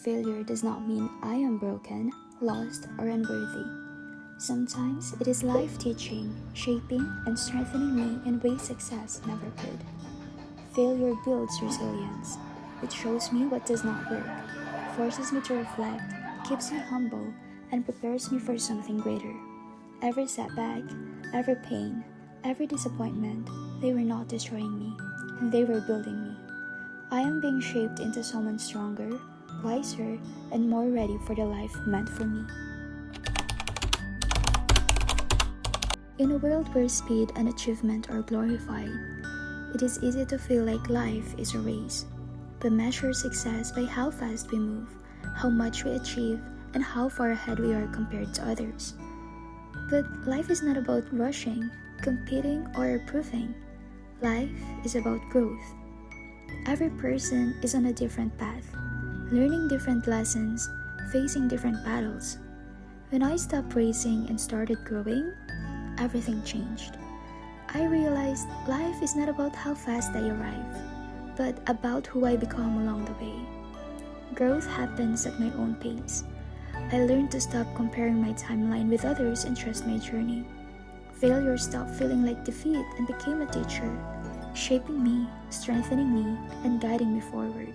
failure does not mean I am broken, lost, or unworthy. Sometimes it is life teaching, shaping, and strengthening me in ways success never could. Failure builds resilience. It shows me what does not work, forces me to reflect, keeps me humble, and prepares me for something greater. Every setback, every pain, every disappointment, they were not destroying me, they were building me. I am being shaped into someone stronger, wiser, and more ready for the life meant for me. In a world where speed and achievement are glorified, it is easy to feel like life is a race. We measure success by how fast we move, how much we achieve, and how far ahead we are compared to others. But life is not about rushing, competing, or proving. Life is about growth. Every person is on a different path, learning different lessons, facing different battles. When I stopped racing and started growing, everything changed. I realized life is not about how fast I arrive, but about who I become along the way. Growth happens at my own pace. I learned to stop comparing my timeline with others and trust my journey. Failure stopped feeling like defeat and became a teacher, shaping me, strengthening me, and guiding me forward.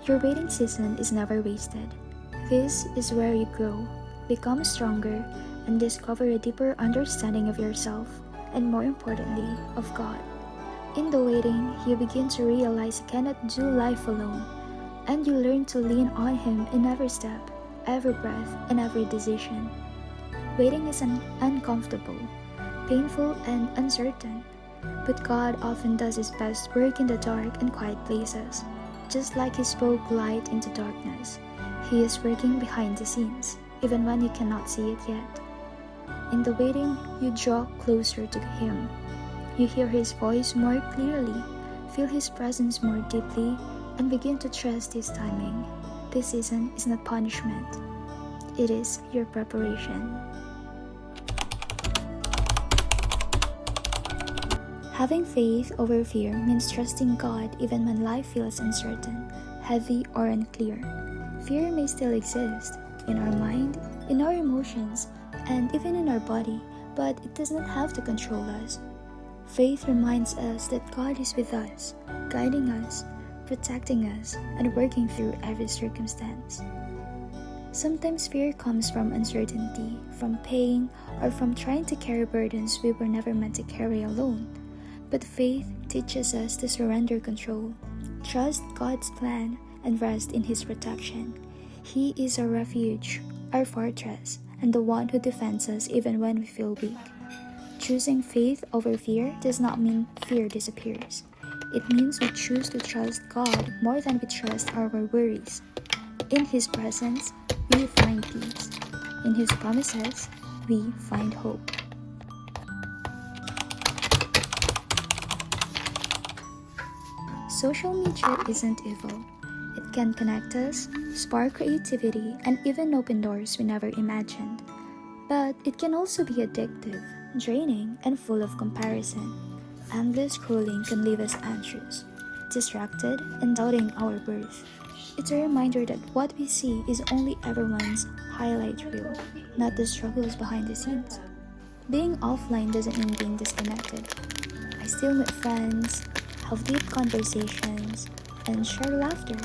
Your waiting season is never wasted. This is where you grow, become stronger, and discover a deeper understanding of yourself, and more importantly, of God. In the waiting, you begin to realize you cannot do life alone, and you learn to lean on Him in every step, every breath, and every decision. Waiting is uncomfortable, painful, and uncertain, but God often does His best work in the dark and quiet places. Just like He spoke light into darkness, He is working behind the scenes, even when you cannot see it yet. In the waiting, you draw closer to Him. You hear His voice more clearly, feel His presence more deeply, and begin to trust His timing. This season is not punishment. It is your preparation. Having faith over fear means trusting God even when life feels uncertain, heavy, or unclear. Fear may still exist in our mind, in our emotions, and even in our body, but it does not have to control us. Faith reminds us that God is with us, guiding us, protecting us, and working through every circumstance. Sometimes fear comes from uncertainty, from pain, or from trying to carry burdens we were never meant to carry alone. But faith teaches us to surrender control, trust God's plan, and rest in His protection. He is our refuge, our fortress, and the one who defends us even when we feel weak. Choosing faith over fear does not mean fear disappears. It means we choose to trust God more than we trust our worries. In His presence, we find peace. In His promises, we find hope. Social media isn't evil. It can connect us, spark creativity, and even open doors we never imagined. But it can also be addictive, draining, and full of comparison. Endless scrolling can leave us anxious, distracted, and doubting our worth. It's a reminder that what we see is only everyone's highlight reel, not the struggles behind the scenes. Being offline doesn't mean being disconnected. I still meet friends, have deep conversations, and share laughter,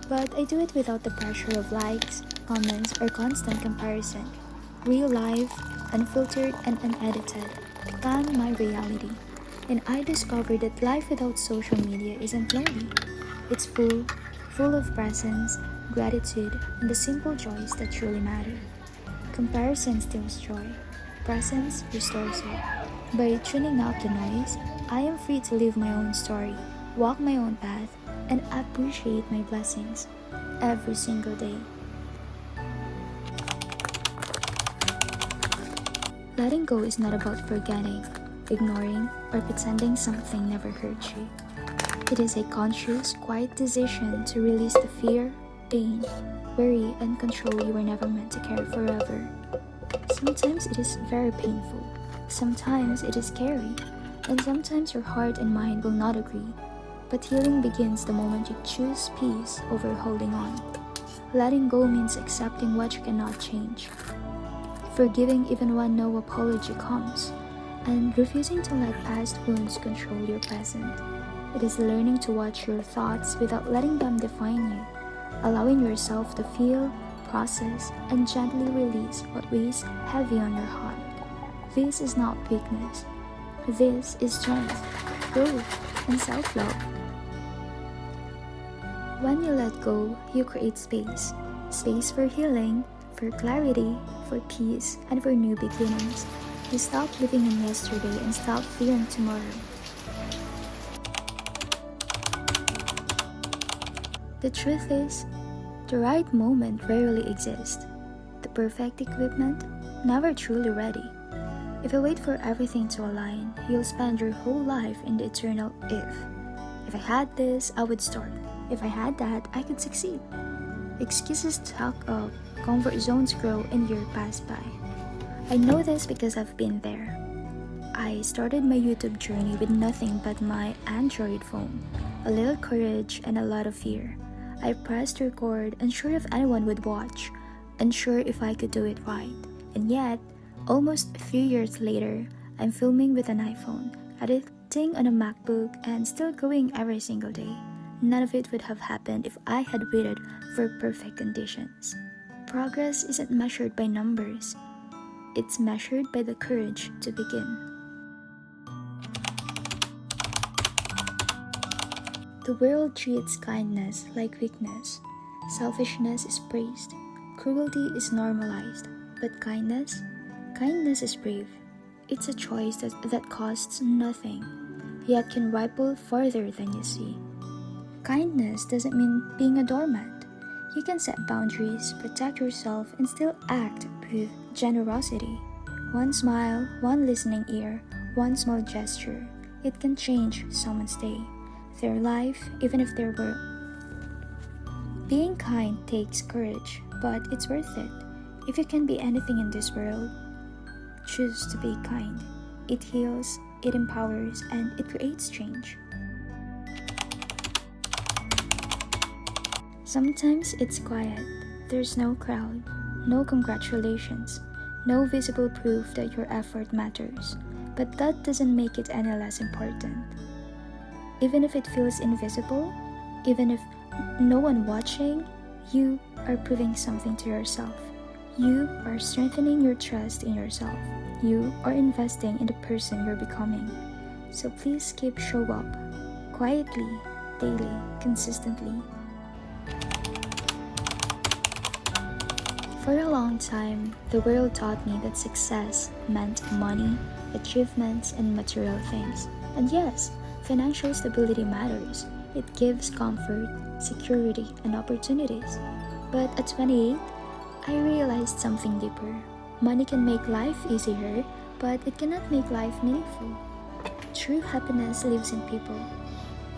but I do it without the pressure of likes, comments, or constant comparison. Real life, unfiltered and unedited, found my reality, and I discovered that life without social media isn't lonely. It's full of presence, gratitude, and the simple joys that truly matter. Comparison steals joy. Presence restores it. By tuning out the noise, I am free to live my own story, walk my own path, and appreciate my blessings every single day. Letting go is not about forgetting, ignoring, or pretending something never hurt you. It is a conscious, quiet decision to release the fear, pain, worry, and control you were never meant to carry forever. Sometimes it is very painful, sometimes it is scary, and sometimes your heart and mind will not agree. But healing begins the moment you choose peace over holding on. Letting go means accepting what you cannot change, forgiving even when no apology comes, and refusing to let past wounds control your present. It is learning to watch your thoughts without letting them define you, allowing yourself to feel, process, and gently release what weighs heavy on your heart. This is not weakness. This is strength, growth, and self-love. When you let go, you create space. Space for healing, for clarity, for peace, and for new beginnings. You stop living in yesterday and stop fearing tomorrow. The truth is, the right moment rarely exists. The perfect equipment, never truly ready. If you wait for everything to align, you'll spend your whole life in the eternal if. If I had this, I would start. If I had that, I could succeed. Excuses talk up, comfort zones grow, and years pass by. I know this because I've been there. I started my YouTube journey with nothing but my Android phone, a little courage, and a lot of fear. I pressed record, unsure if anyone would watch, unsure if I could do it right. And yet, almost 3 years later, I'm filming with an iPhone, editing on a MacBook, and still going every single day. None of it would have happened if I had waited for perfect conditions. Progress isn't measured by numbers. It's measured by the courage to begin. The world treats kindness like weakness. Selfishness is praised. Cruelty is normalized. But kindness is brave. It's a choice that costs nothing, yet can ripple farther than you see. Kindness doesn't mean being a doormat. You can set boundaries, protect yourself, and still act with generosity. One smile, one listening ear, one small gesture, it can change someone's day, their life, even if there were. Being kind takes courage, but it's worth it. If you can be anything in this world, choose to be kind. It heals, it empowers, and it creates change. Sometimes it's quiet. There's no crowd, no congratulations, no visible proof that your effort matters. But that doesn't make it any less important. Even if it feels invisible, even if no one watching, you are proving something to yourself. You are strengthening your trust in yourself. You are investing in the person you're becoming. So please keep show up, quietly, daily, consistently. For a long time, the world taught me that success meant money, achievements, and material things. And yes, financial stability matters. It gives comfort, security, and opportunities. But at 28, I realized something deeper. Money can make life easier, but it cannot make life meaningful. True happiness lives in people.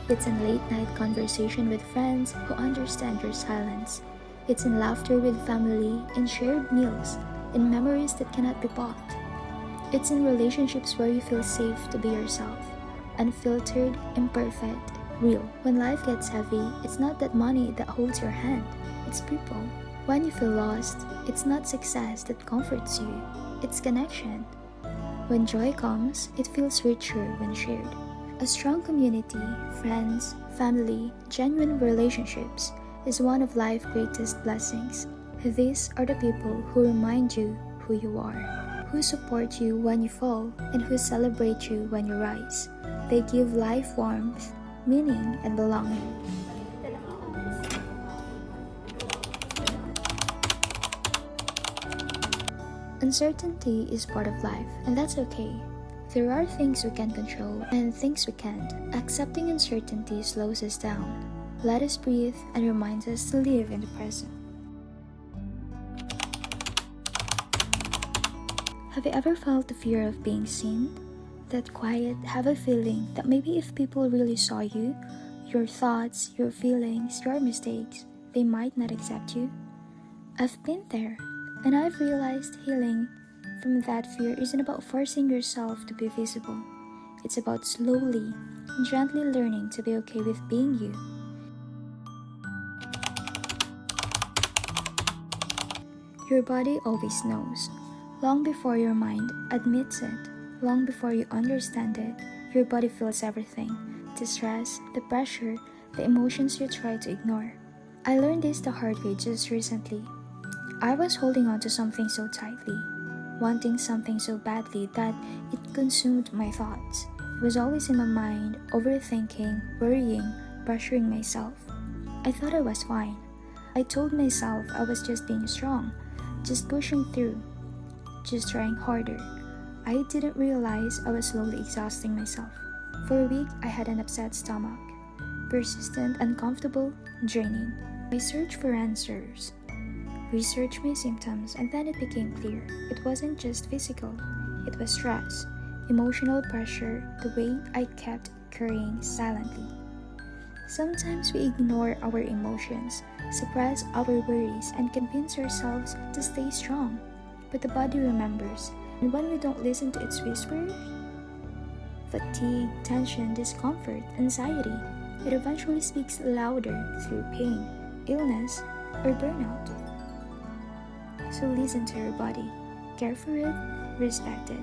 It's in late-night conversation with friends who understand your silence. It's in laughter with family, in shared meals, in memories that cannot be bought. It's in relationships where you feel safe to be yourself, unfiltered, imperfect, real. When life gets heavy, it's not that money that holds your hand, it's people. When you feel lost, it's not success that comforts you, it's connection. When joy comes, it feels richer when shared. A strong community, friends, family, genuine relationships is one of life's greatest blessings. These are the people who remind you who you are, who support you when you fall, and who celebrate you when you rise. They give life warmth, meaning, and belonging. Uncertainty is part of life, and that's okay. There are things we can control and things we can't. Accepting uncertainty slows us down. Let us breathe and reminds us to live in the present. Have you ever felt the fear of being seen? That quiet, heavy feeling that maybe if people really saw you, your thoughts, your feelings, your mistakes, they might not accept you? I've been there, and I've realized healing from that fear isn't about forcing yourself to be visible. It's about slowly, gently learning to be okay with being you. Your body always knows. Long before your mind admits it, long before you understand it, your body feels everything. The stress, the pressure, the emotions you try to ignore. I learned this the hard way just recently. I was holding on to something so tightly, wanting something so badly that it consumed my thoughts. It was always in my mind, overthinking, worrying, pressuring myself. I thought I was fine. I told myself I was just being strong, just pushing through, just trying harder. I didn't realize I was slowly exhausting myself. For a week, I had an upset stomach. Persistent, uncomfortable, draining. I searched for answers, researched my symptoms, and then it became clear. It wasn't just physical, it was stress, emotional pressure, the way I kept carrying silently. Sometimes we ignore our emotions, suppress our worries, and convince ourselves to stay strong. But the body remembers, and when we don't listen to its whispers, fatigue, tension, discomfort, anxiety, it eventually speaks louder through pain, illness, or burnout. So listen to your body, care for it, respect it.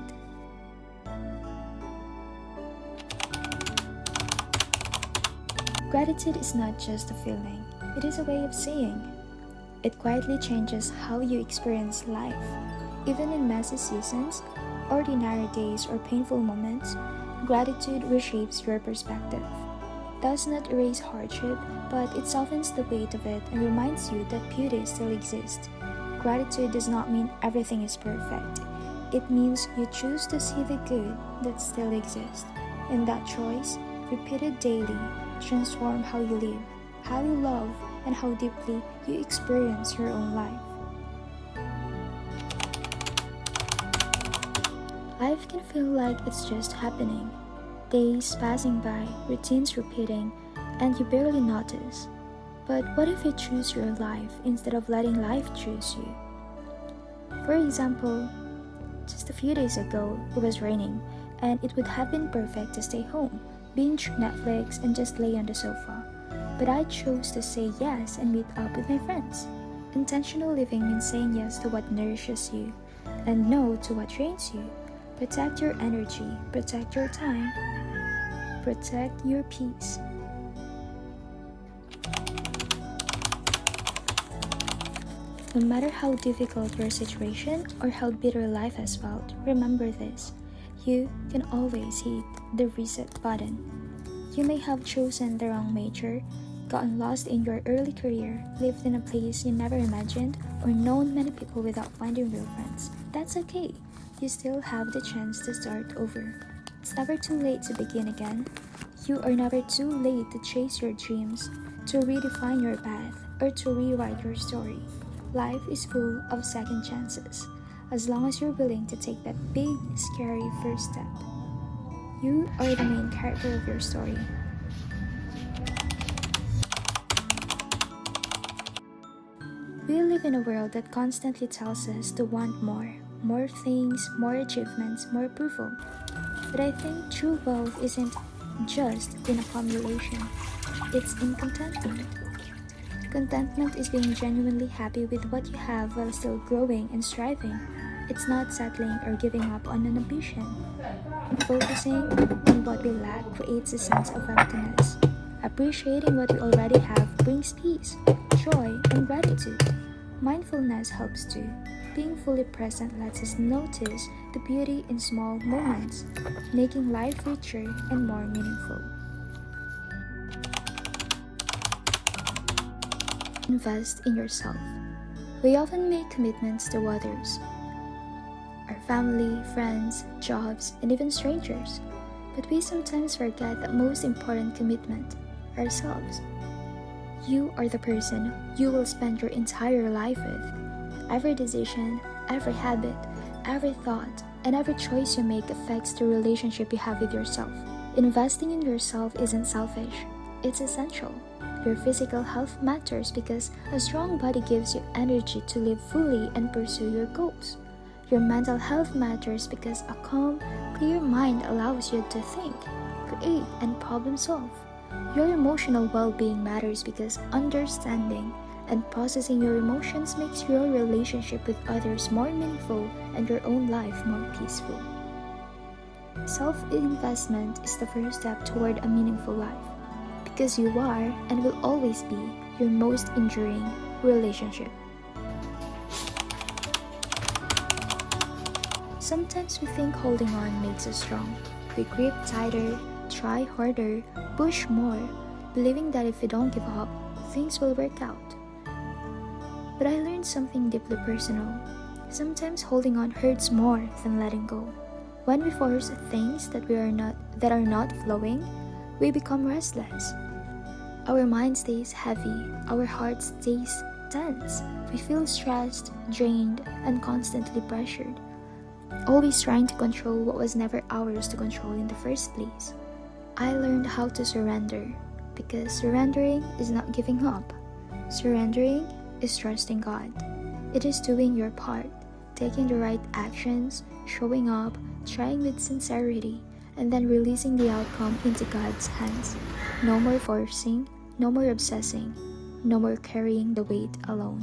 Gratitude is not just a feeling, it is a way of saying. It quietly changes how you experience life. Even in messy seasons, ordinary days, or painful moments, gratitude reshapes your perspective. It does not erase hardship, but it softens the weight of it and reminds you that beauty still exists. Gratitude does not mean everything is perfect. It means you choose to see the good that still exists. And that choice, repeated daily, transforms how you live, how you love, and how deeply you experience your own life. Life can feel like it's just happening. Days passing by, routines repeating, and you barely notice. But what if you choose your life instead of letting life choose you? For example, just a few days ago, it was raining, and it would have been perfect to stay home, binge Netflix, and just lay on the sofa. But I chose to say yes and meet up with my friends. Intentional living means saying yes to what nourishes you, and no to what drains you. Protect your energy, protect your time, protect your peace. No matter how difficult your situation or how bitter life has felt, remember this. You can always hit the reset button. You may have chosen the wrong major, gotten lost in your early career, lived in a place you never imagined, or known many people without finding real friends. That's okay. You still have the chance to start over. It's never too late to begin again. You are never too late to chase your dreams, to redefine your path, or to rewrite your story. Life is full of second chances, as long as you're willing to take that big, scary first step. You are the main character of your story. We live in a world that constantly tells us to want more things, more achievements, more approval. But I think true wealth isn't just in accumulation, it's in contentment. Contentment is being genuinely happy with what you have while still growing and striving. It's not settling or giving up on an ambition. Focusing on what we lack creates a sense of emptiness. Appreciating what we already have brings peace, joy, and gratitude. Mindfulness helps too. Being fully present lets us notice the beauty in small moments, making life richer and more meaningful. Invest in yourself. We often make commitments to others, our family, friends, jobs, and even strangers. But we sometimes forget the most important commitment, ourselves. You are the person you will spend your entire life with. Every decision, every habit, every thought, and every choice you make affects the relationship you have with yourself. Investing in yourself isn't selfish, it's essential. Your physical health matters because a strong body gives you energy to live fully and pursue your goals. Your mental health matters because a calm, clear mind allows you to think, create, and problem solve. Your emotional well-being matters because understanding and processing your emotions makes your relationship with others more meaningful and your own life more peaceful. Self-investment is the first step toward a meaningful life because you are and will always be your most enduring relationship. Sometimes we think holding on makes us strong. We grip tighter, try harder, push more, believing that if we don't give up, things will work out. But I learned something deeply personal. Sometimes holding on hurts more than letting go. When we force things that are not flowing, we become restless. Our mind stays heavy, our heart stays tense. We feel stressed, drained, and constantly pressured, always trying to control what was never ours to control in the first place. I learned how to surrender because surrendering is not giving up. Surrendering is trusting God. It is doing your part, taking the right actions, showing up, trying with sincerity, and then releasing the outcome into God's hands. No more forcing, no more obsessing, no more carrying the weight alone.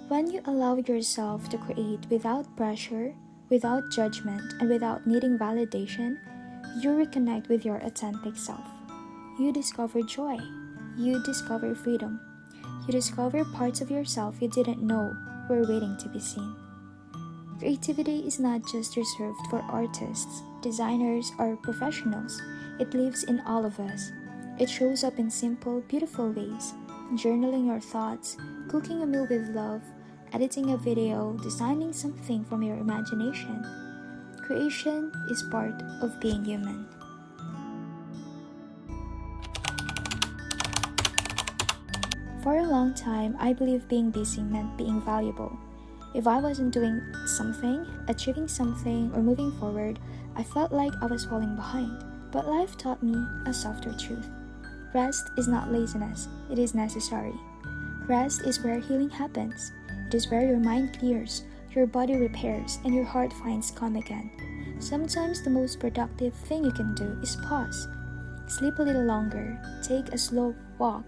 When you allow yourself to create without pressure, without judgment, and without needing validation, you reconnect with your authentic self. You discover joy. You discover freedom. You discover parts of yourself you didn't know were waiting to be seen. Creativity is not just reserved for artists, designers, or professionals. It lives in all of us. It shows up in simple, beautiful ways: journaling your thoughts, cooking a meal with love, editing a video, designing something from your imagination. Creation is part of being human. For a long time, I believed being busy meant being valuable. If I wasn't doing something, achieving something, or moving forward, I felt like I was falling behind. But life taught me a softer truth. Rest is not laziness, it is necessary. Rest is where healing happens. It is where your mind clears, your body repairs, and your heart finds calm again. Sometimes the most productive thing you can do is pause. Sleep a little longer, take a slow walk,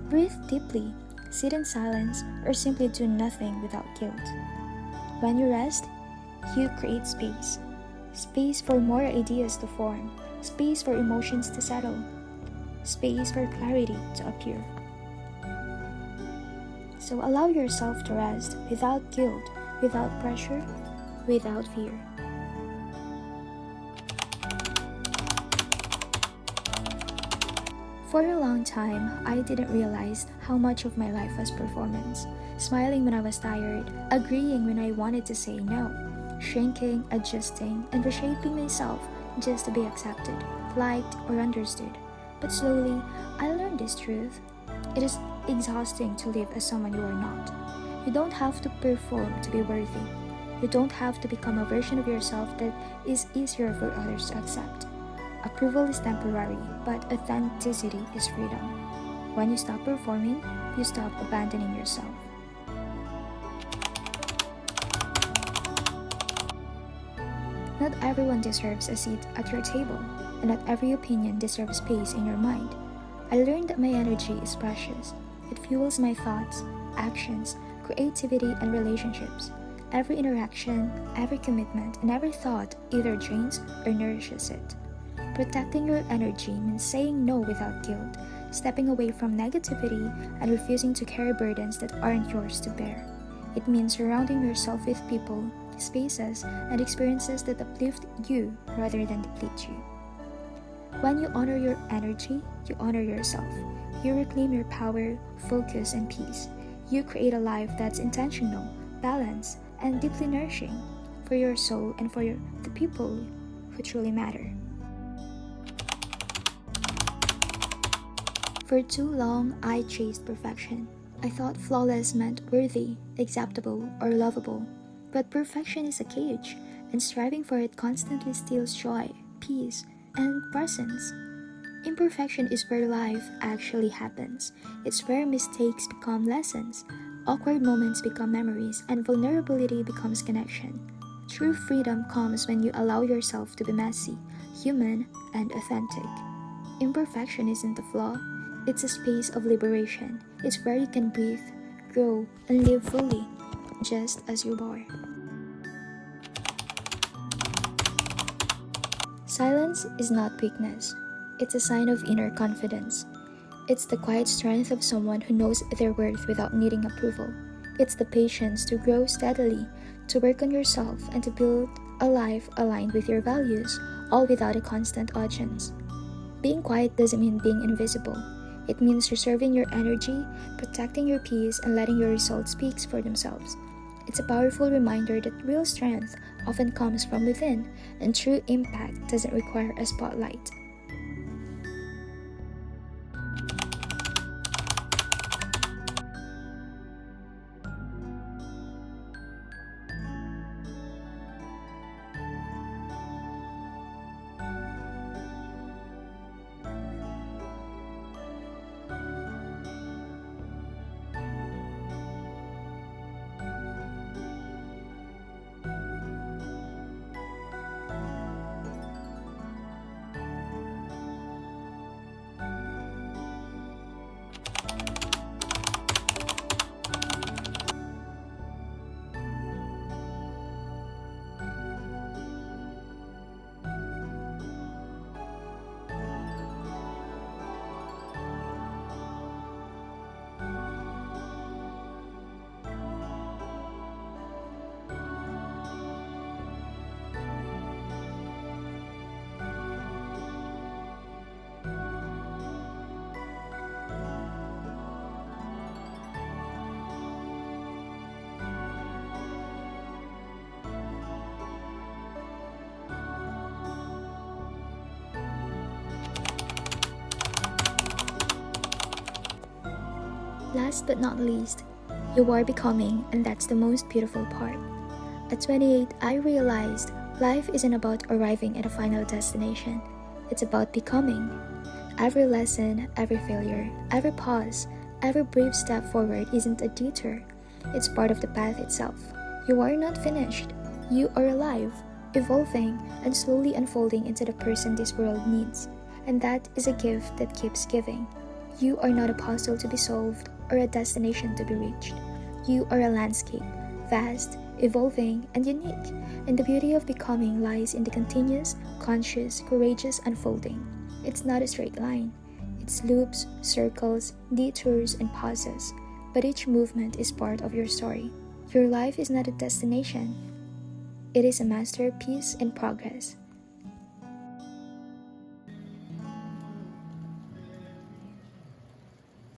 breathe deeply, sit in silence, or simply do nothing without guilt. When you rest, you create space. Space for more ideas to form, space for emotions to settle, space for clarity to appear. So allow yourself to rest without guilt, without pressure, without fear. For a long time, I didn't realize how much of my life was performance. Smiling when I was tired, agreeing when I wanted to say no, shrinking, adjusting, and reshaping myself just to be accepted, liked, or understood. But slowly, I learned this truth. It is exhausting to live as someone you are not. You don't have to perform to be worthy. You don't have to become a version of yourself that is easier for others to accept. Approval is temporary, but authenticity is freedom. When you stop performing, you stop abandoning yourself. Not everyone deserves a seat at your table, and not every opinion deserves space in your mind. I learned that my energy is precious. It fuels my thoughts, actions, creativity, and relationships. Every interaction, every commitment, and every thought either drains or nourishes it. Protecting your energy means saying no without guilt, stepping away from negativity, and refusing to carry burdens that aren't yours to bear. It means surrounding yourself with people, spaces, and experiences that uplift you rather than deplete you. When you honor your energy, you honor yourself. You reclaim your power, focus, and peace. You create a life that's intentional, balanced, and deeply nourishing for your soul and for the people who truly matter. For too long, I chased perfection. I thought flawless meant worthy, acceptable, or lovable. But perfection is a cage, and striving for it constantly steals joy, peace, and presence. Imperfection is where life actually happens. It's where mistakes become lessons, awkward moments become memories, and vulnerability becomes connection. True freedom comes when you allow yourself to be messy, human, and authentic. Imperfection isn't a flaw, it's a space of liberation. It's where you can breathe, grow, and live fully, just as you are. Silence is not weakness, it's a sign of inner confidence. It's the quiet strength of someone who knows their worth without needing approval. It's the patience to grow steadily, to work on yourself, and to build a life aligned with your values, all without a constant audience. Being quiet doesn't mean being invisible. It means reserving your energy, protecting your peace, and letting your results speak for themselves. It's a powerful reminder that real strength often comes from within, and true impact doesn't require a spotlight. Last but not least, you are becoming, and that's the most beautiful part. At 28, I realized life isn't about arriving at a final destination, it's about becoming. Every lesson, every failure, every pause, every brave step forward isn't a detour, it's part of the path itself. You are not finished, you are alive, evolving, and slowly unfolding into the person this world needs. And that is a gift that keeps giving. You are not a puzzle to be solved or a destination to be reached. You are a landscape, vast, evolving, and unique, and the beauty of becoming lies in the continuous, conscious, courageous unfolding. It's not a straight line. It's loops, circles, detours, and pauses, but each movement is part of your story. Your life is not a destination. It is a masterpiece in progress.